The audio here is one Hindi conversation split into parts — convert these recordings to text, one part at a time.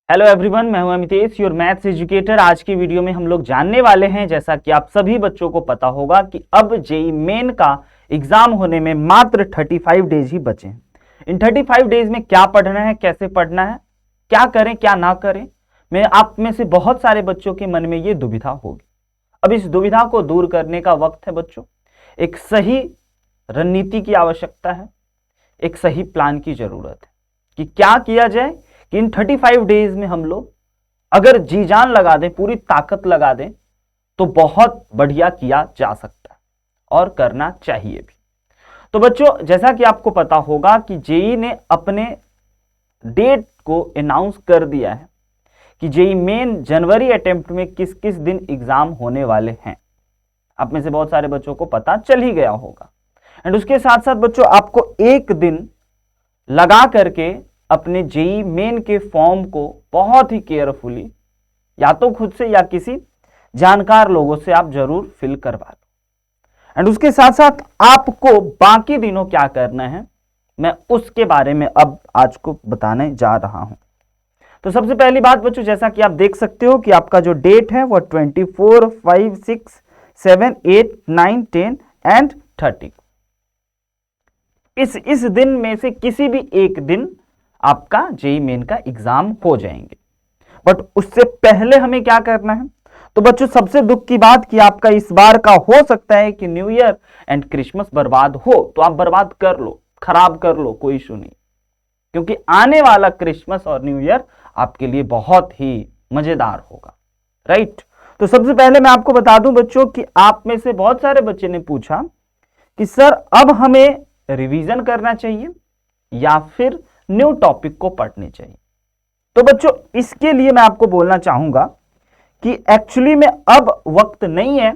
हेलो एवरीवन, मैं हूं अमितेश, योर मैथ्स एजुकेटर। आज की वीडियो में हम लोग जानने वाले हैं, जैसा कि आप सभी बच्चों को पता होगा कि अब जेईई मेन का एग्जाम होने में मात्र 35 डेज ही बचे हैं। इन 35 डेज में क्या पढ़ना है, कैसे पढ़ना है, क्या करें क्या ना करें, मैं आप में से बहुत सारे बच्चों के मन में ये दुविधा होगी। अब इस दुविधा को दूर करने का वक्त है बच्चों। एक सही रणनीति की आवश्यकता है, एक सही प्लान की जरूरत है कि क्या किया जाए कि इन 35 डेज में हम लोग अगर जी जान लगा दें, पूरी ताकत लगा दें, तो बहुत बढ़िया किया जा सकता है और करना चाहिए भी। तो बच्चों, जैसा कि आपको पता होगा कि जेईई ने अपने डेट को अनाउंस कर दिया है कि जेईई मेन जनवरी अटेम्प्ट में किस किस दिन एग्जाम होने वाले हैं। आप में से बहुत सारे बच्चों को पता चल ही गया होगा। एंड उसके साथ साथ बच्चों, आपको एक दिन लगा करके अपने जेईई मेन के फॉर्म को बहुत ही केयरफुली, या तो खुद से या किसी जानकार लोगों से आप जरूर फिल करवा लो। एंड उसके साथ साथ आपको बाकी दिनों क्या करना है, मैं उसके बारे में अब आज को बताने जा रहा हूं। तो सबसे पहली बात बच्चों, जैसा कि आप देख सकते हो कि आपका जो डेट है वो 24, 5, 6, 7, 8, 9, 10 एंड 30। इस दिन में से किसी भी एक दिन आपका जेईई मेन का एग्जाम हो जाएंगे। बट उससे पहले हमें क्या करना है? तो बच्चों, सबसे दुख की बात कि आपका इस बार का हो सकता है कि न्यू ईयर एंड क्रिसमस बर्बाद हो, तो आप बर्बाद कर लो, खराब कर लो, कोई इशू नहीं, क्योंकि आने वाला क्रिसमस और न्यू ईयर आपके लिए बहुत ही मजेदार होगा, राइट। तो सबसे पहले मैं आपको बता दूं बच्चों कि आप में से बहुत सारे बच्चे ने पूछा कि सर अब हमें रिवीजन करना चाहिए या फिर न्यू टॉपिक को पढ़ने चाहिए। तो बच्चों, इसके लिए मैं आपको बोलना चाहूंगा कि एक्चुअली में अब वक्त नहीं है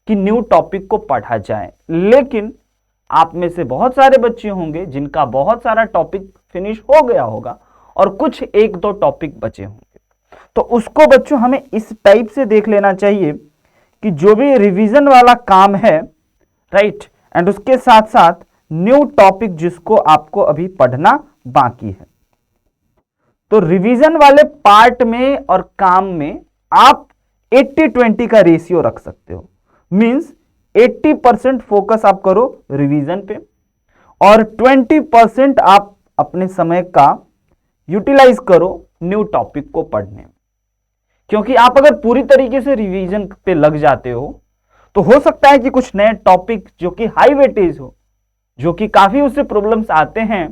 कि न्यू टॉपिक को पढ़ा जाए, लेकिन आप में से बहुत सारे बच्चे होंगे जिनका बहुत सारा टॉपिक फिनिश हो गया होगा और कुछ एक दो टॉपिक बचे होंगे। तो उसको बच्चों हमें इस टाइप से देख लेना चाहिए कि जो भी रिवीजन वाला काम है, राइट, एंड उसके साथ साथ न्यू टॉपिक जिसको आपको अभी पढ़ना बाकी है। तो रिवीजन वाले पार्ट में और काम में आप 80-20 का रेशियो रख सकते हो। मींस 80% फोकस आप करो रिवीजन पे और 20% आप अपने समय का यूटिलाइज करो न्यू टॉपिक को पढ़ने में। क्योंकि आप अगर पूरी तरीके से रिवीजन पे लग जाते हो तो हो सकता है कि कुछ नए टॉपिक जो कि हाई वेटेज हो, जो कि काफी उससे प्रॉब्लम्स आते हैं,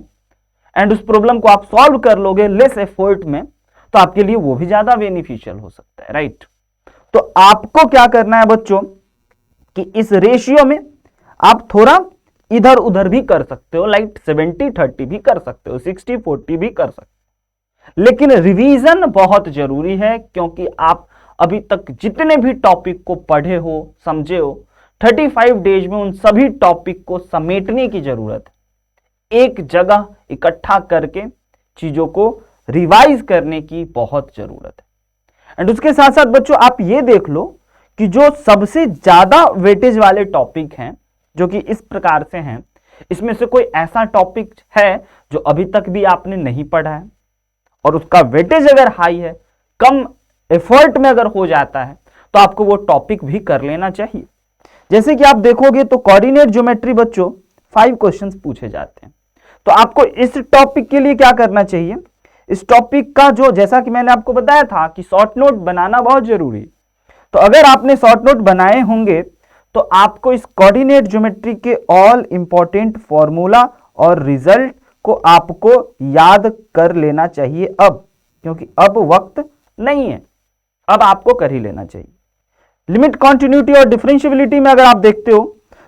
एंड उस प्रॉब्लम को आप सॉल्व कर लोगे लेस एफर्ट में, तो आपके लिए वो भी ज्यादा बेनिफिशियल हो सकता है, राइट। तो आपको क्या करना है बच्चों कि इस रेशियो में आप थोड़ा इधर उधर भी कर सकते हो, लाइक 70-30 भी कर सकते हो, 60-40 भी कर सकते हो, लेकिन रिवीजन बहुत जरूरी है। क्योंकि आप अभी तक जितने भी टॉपिक को पढ़े हो, समझे हो, 35 डेज में उन सभी टॉपिक को समेटने की जरूरत है, एक जगह इकट्ठा करके चीजों को रिवाइज करने की बहुत जरूरत है। एंड उसके साथ साथ बच्चों, आप ये देख लो कि जो सबसे ज्यादा वेटेज वाले टॉपिक हैं, जो कि इस प्रकार से हैं, इसमें से कोई ऐसा टॉपिक है जो अभी तक भी आपने नहीं पढ़ा है और उसका वेटेज अगर हाई है, कम एफर्ट में अगर हो जाता है, तो आपको वो टॉपिक भी कर लेना चाहिए। जैसे कि आप देखोगे तो कोऑर्डिनेट ज्योमेट्री बच्चों 5 क्वेश्चंस पूछे जाते हैं। तो आपको इस टॉपिक के लिए क्या करना चाहिए? इस टॉपिक का जो, जैसा कि मैंने आपको बताया था कि शॉर्ट नोट बनाना बहुत जरूरी है, तो अगर आपने शॉर्ट नोट बनाए होंगे तो आपको इस कोऑर्डिनेट ज्योमेट्री के ऑल इंपॉर्टेंट फॉर्मूला और रिजल्ट को आपको याद कर लेना चाहिए अब, क्योंकि अब वक्त नहीं है, अब आपको कर ही लेना चाहिए। लिमिट, कॉन्टिन्यूटी और डिफरेंशियबिलिटी में अगर आप देखते हो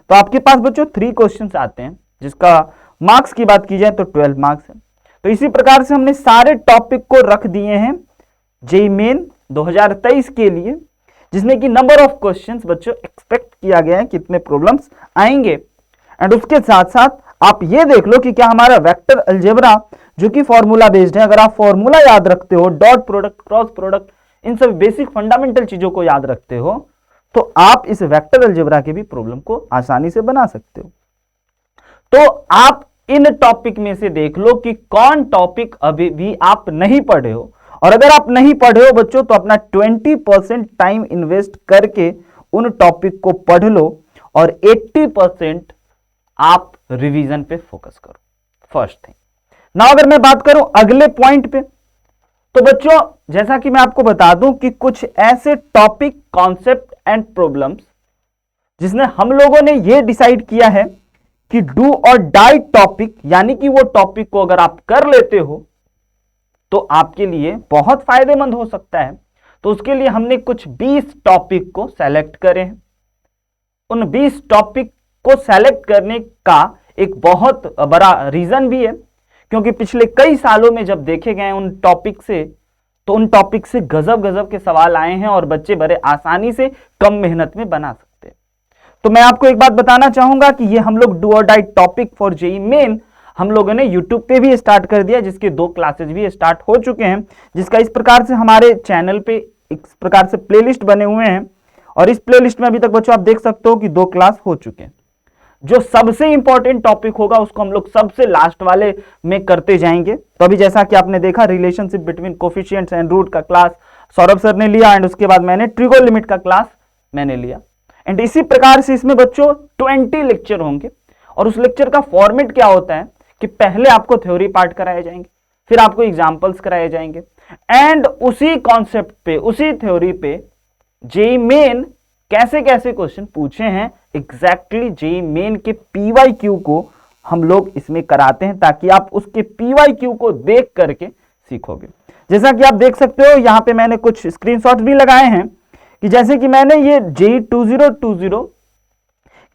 तो आपके पास बच्चों 3 क्वेश्चंस आते हैं, जिसका मार्क्स की बात की जाए तो 12 मार्क्स है। तो इसी प्रकार से हमने सारे टॉपिक को रख दिए हैं जेईई मेन 2023 के लिए, जिसमें कि नंबर ऑफ क्वेश्चंस बच्चों एक्सपेक्ट किया गया है कितने प्रॉब्लम्स आएंगे। एंड उसके साथ साथ आप ये देख लो कि क्या हमारा वेक्टर अलजेब्रा जो कि फॉर्मूला बेस्ड है, अगर आप फॉर्मूला याद रखते हो, डॉट प्रोडक्ट, क्रॉस प्रोडक्ट, इन सब बेसिक फंडामेंटल चीजों को याद रखते हो, तो आप इस वेक्टर अलजेब्रा के भी प्रॉब्लम को आसानी से बना सकते हो। तो आप इन टॉपिक में से देख लो कि कौन टॉपिक अभी भी आप नहीं पढ़े हो और अगर आप नहीं पढ़े हो बच्चों तो अपना 20% टाइम इन्वेस्ट करके उन टॉपिक को पढ़ लो और 80% आप रिवीजन पे फोकस करो। First thing. नाउ अगर मैं बात करूं अगले पॉइंट पे, तो बच्चों जैसा कि मैं आपको बता दूं कि कुछ ऐसे टॉपिक, कॉन्सेप्ट एंड प्रॉब्लम्स जिसने हम लोगों ने यह डिसाइड किया है कि डू और डाई टॉपिक, यानी कि वो टॉपिक को अगर आप कर लेते हो तो आपके लिए बहुत फायदेमंद हो सकता है। तो उसके लिए हमने कुछ 20 टॉपिक को सेलेक्ट करे हैं। उन 20 टॉपिक को सेलेक्ट करने का एक बहुत बड़ा रीजन भी है, क्योंकि पिछले कई सालों में जब देखे गए उन टॉपिक से, तो उन टॉपिक से गजब गजब के सवाल आए हैं और बच्चे बड़े आसानी से कम मेहनत में बना सकते हैं। तो मैं आपको एक बात बताना चाहूंगा कि ये हम लोग डू और die topic for JEE main हम लोगों ने YouTube पे भी स्टार्ट कर दिया, जिसके 2 क्लासेस भी स्टार्ट हो चुके हैं, जिसका इस प्रकार से हमारे चैनल पे इस प्रकार से प्लेलिस्ट बने हुए हैं। और इस प्लेलिस्ट में अभी तक बच्चों आप देख सकते हो कि 2 क्लास हो चुके हैं। जो सबसे इंपॉर्टेंट टॉपिक होगा उसको हम लोग सबसे लास्ट वाले में करते जाएंगे। तो अभी जैसा कि आपने देखा relationship between coefficients and root का क्लास सौरभ सर ने लिया, एंड उसके बाद मैंने ट्रिगोनोमेट्री का क्लास मैंने लिया। एंड इसी प्रकार से इसमें बच्चों 20 लेक्चर होंगे। और उस लेक्चर का फॉर्मेट क्या होता है कि पहले आपको थ्योरी पार्ट कराए जाएंगे, फिर आपको एग्जाम्पल्स कराए जाएंगे, एंड उसी कॉन्सेप्ट पे, उसी थ्योरी पे जेईई मेन कैसे कैसे क्वेश्चन पूछे हैं एग्जैक्टली जेईई मेन के पीवाईक्यू को हम लोग इसमें कराते हैं, ताकि आप उसके पीवाईक्यू को देख करके सीखोगे। जैसा कि आप देख सकते हो यहां पे मैंने कुछ स्क्रीनशॉट भी लगाए हैं कि जैसे कि मैंने ये जेईई 2020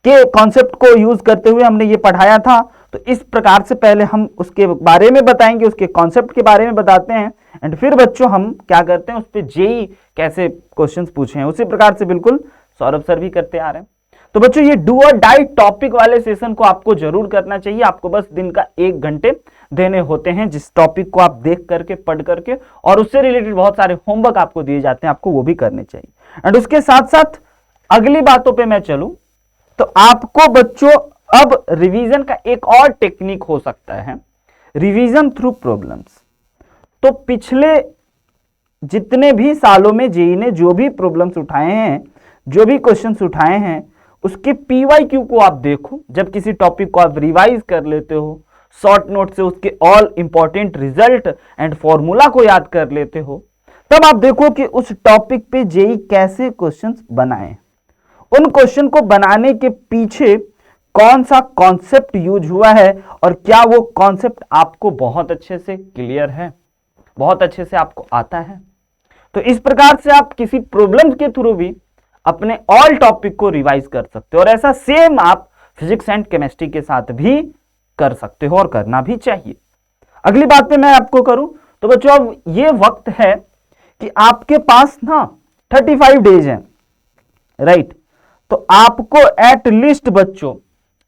के कॉन्सेप्ट को यूज करते हुए हमने ये पढ़ाया था। तो इस प्रकार से पहले हम उसके बारे में बताएंगे, उसके कॉन्सेप्ट के बारे में बताते हैं, एंड फिर बच्चों हम क्या करते हैं उस पे जेईई कैसे क्वेश्चंस पूछे हैं उसी प्रकार से बिल्कुल सौरभ सर भी करते आ रहे हैं। तो बच्चों ये डू और डाई टॉपिक वाले सेशन को आपको जरूर करना चाहिए। आपको बस दिन का 1 घंटे देने होते हैं, जिस टॉपिक को आप देख करके, पढ़ करके, और उससे रिलेटेड बहुत सारे होमवर्क आपको दिए जाते हैं, आपको वो भी करने चाहिए। एंड उसके साथ साथ अगली बातों पे मैं चलूं तो आपको बच्चों अब रिवीजन का एक और टेक्निक हो सकता है, रिवीजन थ्रू प्रॉब्लम्स। तो पिछले जितने भी सालों में जेईई ने जो भी प्रॉब्लम्स उठाए हैं, जो भी क्वेश्चंस उठाए हैं, उसके पीवाईक्यू को आप देखो। जब किसी टॉपिक को आप रिवाइज कर लेते हो, शॉर्ट नोट से उसके all important result and formula को याद कर लेते हो, तब आप देखो कि उस टॉपिक पे जेईई कैसे क्वेश्चंस बनाए, उन क्वेश्चन को बनाने के पीछे कौन सा कॉन्सेप्ट यूज हुआ है, और क्या वो कॉन्सेप्ट आपको बहुत अच्छे से क्लियर है, बहुत अच्छे से आपको आता है। तो इस प्रकार से आप किसी प्रॉब्लम के थ्रू भी अपने ऑल टॉपिक को रिवाइज कर सकते हो, और ऐसा सेम आप फिजिक्स एंड केमिस्ट्री के साथ भी कर सकते हो और करना भी चाहिए। अगली बात पे मैं आपको करूं तो बच्चों अब ये वक्त है कि आपके पास ना 35 डेज हैं, राइट। तो आपको एट लीस्ट बच्चों,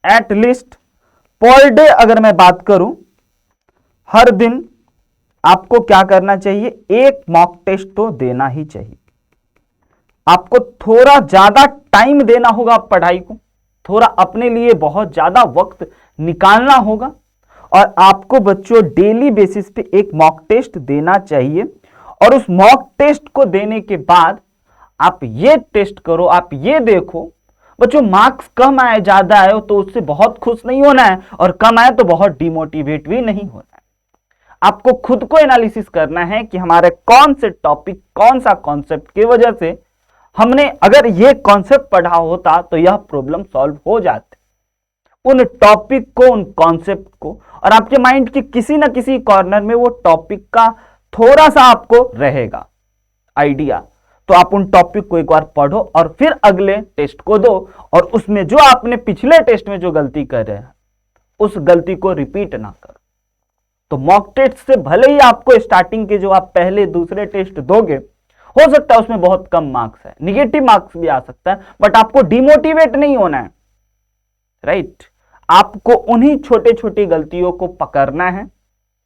एट लीस्ट पर डे अगर मैं बात करूं, हर दिन आपको क्या करना चाहिए, एक मॉक टेस्ट तो देना ही चाहिए। आपको थोड़ा ज्यादा टाइम देना होगा पढ़ाई को, थोड़ा अपने लिए बहुत ज्यादा वक्त निकालना होगा, और आपको बच्चों डेली बेसिस पे एक मॉक टेस्ट देना चाहिए। और उस मॉक टेस्ट को देने के बाद आप ये टेस्ट करो, आप ये देखो बच्चों, मार्क्स कम आए ज्यादा आए तो उससे बहुत खुश नहीं होना है, और कम आए तो बहुत डिमोटिवेट भी नहीं होना है। आपको खुद को एनालिसिस करना है कि हमारे कौन से टॉपिक, कौन सा कॉन्सेप्ट की वजह से हमने अगर ये कॉन्सेप्ट पढ़ा होता तो यह प्रॉब्लम सॉल्व हो जाती। उन टॉपिक को, उन कॉन्सेप्ट को, और आपके माइंड के किसी ना किसी कॉर्नर में वो टॉपिक का थोड़ा सा आपको रहेगा आइडिया। तो आप उन टॉपिक को एक बार पढ़ो और फिर अगले टेस्ट को दो, और उसमें जो आपने पिछले टेस्ट में जो गलती कर रहे हैं उस गलती को रिपीट ना करो। तो मॉक टेस्ट से भले ही आपको स्टार्टिंग के जो आप पहले दूसरे टेस्ट दोगे, हो सकता है उसमें बहुत कम मार्क्स है, निगेटिव मार्क्स भी आ सकता है, बट आपको डिमोटिवेट नहीं होना है, राइट। आपको उन्हीं छोटे छोटी गलतियों को पकड़ना है,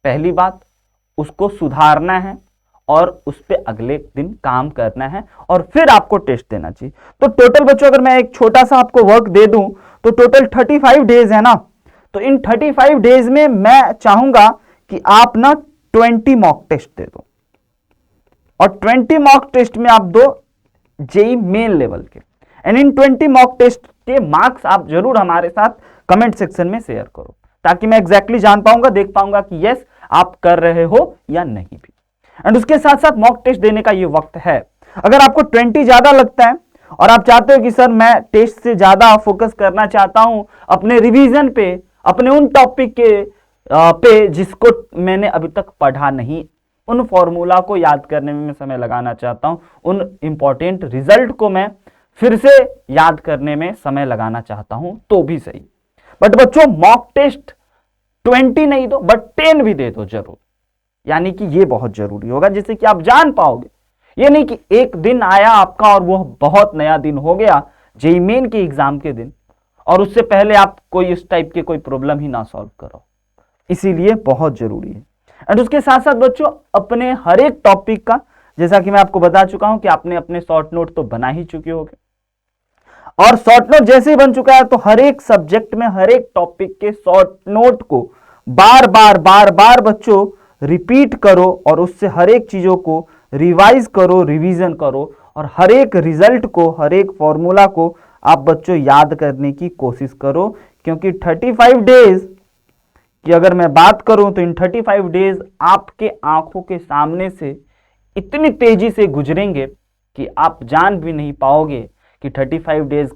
पहली बात, उसको सुधारना है, और उस पर अगले दिन काम करना है, और फिर आपको टेस्ट देना चाहिए। तो टोटल बच्चों अगर मैं एक छोटा सा आपको वर्क दे दूं तो टोटल 35 डेज है ना। तो इन 35 डेज में मैं चाहूंगा कि आप ना 20 मॉक टेस्ट दे दो। और 20 मॉक टेस्ट में आप दो जेई मेन लेवल के। एंड इन 20 मॉक टेस्ट के मार्क्स आप जरूर हमारे साथ कमेंट सेक्शन में शेयर करो, ताकि मैं एग्जैक्टली जान पाऊंगा, देख पाऊंगा कि यस आप कर रहे हो या नहीं भी। एंड उसके साथ साथ मॉक टेस्ट देने का ये वक्त है। अगर आपको 20 ज्यादा लगता है और आप चाहते हो कि सर मैं टेस्ट से ज्यादा फोकस करना चाहता हूं अपने रिवीजन पे, अपने उन टॉपिक के पे जिसको मैंने अभी तक पढ़ा नहीं, उन फॉर्मूला को याद करने में मैं समय लगाना चाहता हूं, उन इंपॉर्टेंट रिजल्ट को मैं फिर से याद करने में समय लगाना चाहता हूं, तो भी सही। बट बच्चों मॉक टेस्ट 20 नहीं दो बट 10 भी दे दो जरूर, यानी कि ये बहुत जरूरी होगा, जिससे कि आप जान पाओगे। ये नहीं कि एक दिन आया आपका और वो बहुत नया दिन हो गया जेईई मेन के एग्जाम के दिन, और उससे पहले आप कोई इस टाइप के कोई प्रॉब्लम ही ना सॉल्व करो। इसीलिए बहुत जरूरी है। एंड उसके साथ साथ बच्चों अपने हर एक टॉपिक का, जैसा कि मैं आपको बता चुका हूं कि आपने अपने शॉर्ट नोट तो बना ही चुके होंगे, और शॉर्ट नोट जैसे ही बन चुका है तो हर एक सब्जेक्ट में हर एक टॉपिक के शॉर्ट नोट को बार बार बच्चों रिपीट करो, और उससे हर एक चीजों को रिवाइज करो, रिवीजन करो, और हर एक रिजल्ट को, हर एक फॉर्मूला को आप बच्चों याद करने की कोशिश करो। क्योंकि 35 डेज कि अगर मैं बात करूं तो इन 35 डेज आपके आंखों के सामने से इतनी तेजी से गुजरेंगे कि आप जान भी नहीं पाओगे कि 35 डेज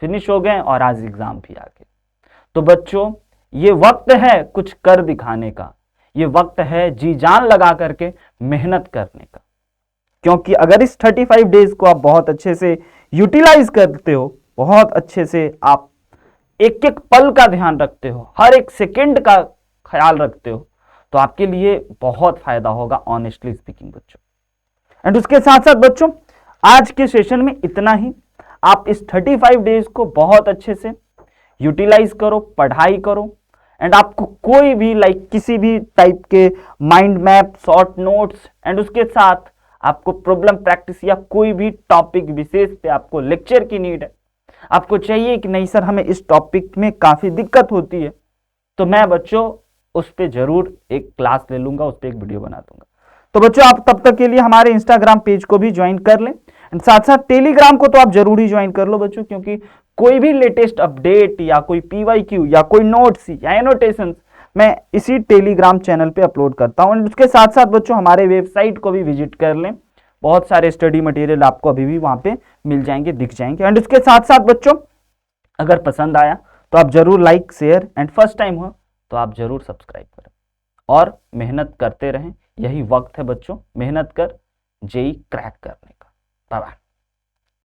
फिनिश हो गए और आज एग्जाम भी आ गए। तो बच्चों ये वक्त है कुछ कर दिखाने का, ये वक्त है जी जान लगा करके मेहनत करने का। क्योंकि अगर इस 35 डेज को आप बहुत अच्छे से यूटिलाइज करते हो, बहुत अच्छे से आप एक एक पल का ध्यान रखते हो, हर एक सेकंड का ख्याल रखते हो, तो आपके लिए बहुत फायदा होगा ऑनेस्टली स्पीकिंग बच्चों। एंड उसके साथ साथ बच्चों आज के सेशन में इतना ही। आप इस 35 डेज को बहुत अच्छे से यूटिलाइज करो, पढ़ाई करो, एंड आपको कोई भी किसी भी टाइप के mind map, short notes, and उसके साथ आपको प्रॉब्लम प्रैक्टिस या कोई भी टॉपिक विशेष पे आपको लेक्चर की नीड है, आपको चाहिए कि नहीं सर हमें इस टॉपिक में काफी दिक्कत होती है, तो मैं बच्चों उस पर जरूर एक क्लास ले लूंगा, उस पर एक वीडियो बना दूंगा। तो बच्चों आप तब तक के लिए हमारे इंस्टाग्राम पेज को भी ज्वाइन कर लें, एंड साथ साथ टेलीग्राम को तो आप जरूर ही ज्वाइन कर लो बच्चों, क्योंकि कोई भी लेटेस्ट अपडेट या कोई पीवाईक्यू या कोई नोट्स या एनोटेशन मैं इसी टेलीग्राम चैनल पे अपलोड करता हूं। एंड उसके साथ साथ बच्चों हमारे वेबसाइट को भी विजिट कर लें, बहुत सारे स्टडी मटेरियल आपको अभी भी वहां पे मिल जाएंगे, दिख जाएंगे। एंड उसके साथ साथ बच्चों अगर पसंद आया तो आप जरूर like, share, and first time हो तो आप जरूर सब्सक्राइब करें और मेहनत करते रहें। यही वक्त है बच्चों मेहनत कर जेईई क्रैक करने का। Bye bye.